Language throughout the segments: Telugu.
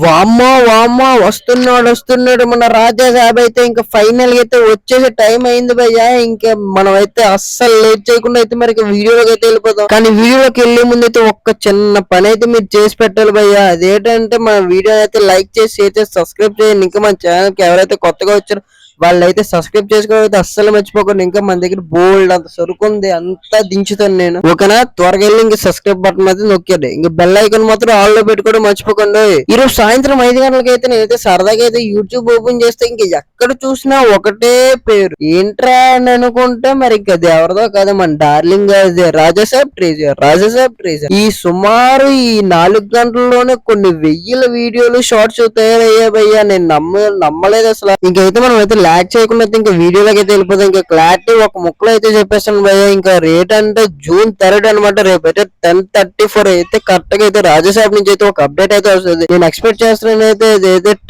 వామ్మో వామ్మో వస్తున్నాడు మన రాజా సాబ్ అయితే ఇంకా ఫైనల్ గా అయితే వచ్చేసే టైం అయింది భయ్యా. ఇంకా మనం అయితే అస్సలు లేట్ చేయకుండా అయితే మరి వీడియోలోకి అయితే వెళ్ళిపోతాం. కానీ వీడియోలోకి వెళ్లే ముందు అయితే ఒక్క చిన్న పని అయితే మీరు చేసి పెట్టాలి భయ్యా. అదేంటంటే మన వీడియో అయితే లైక్ చేసి షేర్ చేసి సబ్స్క్రైబ్ చేయండి. ఇంకా మన ఛానల్ కి ఎవరైతే కొత్తగా వచ్చారో వాళ్ళైతే సబ్స్క్రైబ్ చేసుకోవడం అయితే అస్సలు మర్చిపోకండి. ఇంకా మన దగ్గర బోల్డ్ అంత సరుకు ఉంది, అంతా దించుతాను నేను. ఓకేనా, త్వరగా వెళ్ళి ఇంకా సబ్స్క్రైబ్ బటన్ అయితే నొక్కండి. ఇంకా బెల్ ఐకాన్ మాత్రం ఆల్ లో పెట్టుకోవడం మర్చిపోకండి. ఈరోజు సాయంత్రం 5 గంటలకి అయితే నేనైతే సరదాగా అయితే యూట్యూబ్ ఓపెన్ చేస్తే ఇంక ఎక్కడ చూసినా ఒకటే పేరు. ఏంట్రా అని అనుకుంటే మరి ఇంకా అది ఎవరిదో కదా, మన డార్లింగ్ రాజాసాబ్ ట్రేజర్. ఈ సుమారు ఈ 4 గంటల్లోనే కొన్ని వెయ్యిల వీడియోలు షార్ట్స్ తయారయ్యాయ్యా. నేను నమ్మలేదు అసలు. ఇంకైతే మనం అయితే ల్యాక్ చేయకుండా అయితే ఇంకా వీడియోలోకి అయితే వెళ్ళిపోతాం. ఇంకా క్లారిటీ ఒక ముక్కలో అయితే చెప్పేస్తాను భయ్య. ఇంకా రేట్ అంటే June 3 అనమాట. రేపు అయితే 10:34 అయితే కరెక్ట్ గా అయితే రాజాసాబ్ నుంచి అయితే ఒక అప్డేట్ అయితే వస్తుంది. నేను ఎక్స్పెక్ట్ చేస్తున్నాను అయితే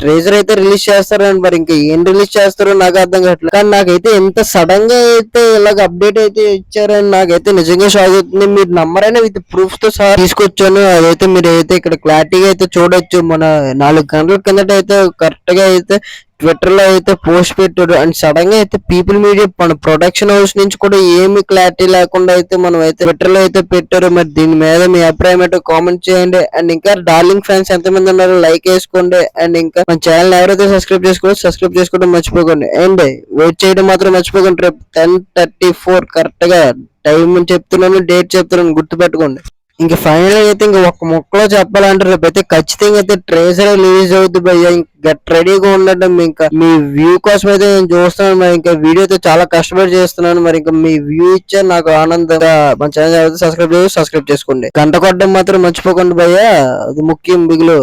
ట్రేజర్ అయితే రిలీజ్ చేస్తారని. మరి ఇంకా ఏం రిలీజ్ చేస్తారో నాకు అర్థం కావట్లేదు. కానీ నాకైతే ఎంత సడన్ గా అయితే ఇలాగ అప్డేట్ అయితే ఇచ్చారని నాకైతే నిజంగా షాక్ అవుతుంది. మీరు నమ్మరైనా విత్ ప్రూఫ్ తో సహా తీసుకొచ్చాను. అదైతే మీరు అయితే ఇక్కడ క్లారిటీగా అయితే చూడొచ్చు. మన 4 గంటల కిందట అయితే కరెక్ట్ గా అయితే ట్విట్టర్ లో అయితే పోస్ట్ పెట్టాడు. అండ్ సడన్ గా అయితే పీపుల్ మీడియా మన ప్రొడక్షన్ హౌస్ నుంచి కూడా ఏమి క్లారిటీ లేకుండా అయితే మనం అయితే ట్విట్టర్ లో అయితే పెట్టారు. మరి దీని మీద మీ అభిప్రాయం ఏంటో కామెంట్ చేయండి. అండ్ ఇంకా డార్లింగ్ ఫ్యాన్స్ ఎంతమంది ఉన్నారో లైక్ వేసుకోండి. అండ్ ఇంకా మన ఛానల్ ఎవరైతే సబ్స్క్రైబ్ చేసుకోవడం మర్చిపోకండి. అండ్ వెయిట్ చేయడం మాత్రం మర్చిపోకండి. రేపు 10:34 కరెక్ట్ గా టైం చెప్తున్నాను, డేట్ చెప్తున్నాను, గుర్తుపెట్టుకోండి. ఇంకా ఫైనల్ అయితే ఇంకా ఒక ముక్కలో చెప్పాలంటే రేపు అయితే ఖచ్చితంగా అయితే ట్రేజర్ రిలీజ్ అవుతుంది భయ్య. ఇంకా రెడీగా ఉండడం. ఇంకా మీ వ్యూ కోసం అయితే నేను చూస్తున్నాను. మరి ఇంకా వీడియో అయితే చాలా కష్టపడి చేస్తున్నాను. మరి ఇంకా మీ వ్యూ ఇచ్చే నాకు ఆనందంగా. మన ఛానల్ సబ్స్క్రైబ్ చేసుకోండి. గంట కొట్టడం మాత్రం మర్చిపోకండి భయ్య, అది ముఖ్యం బిగులు.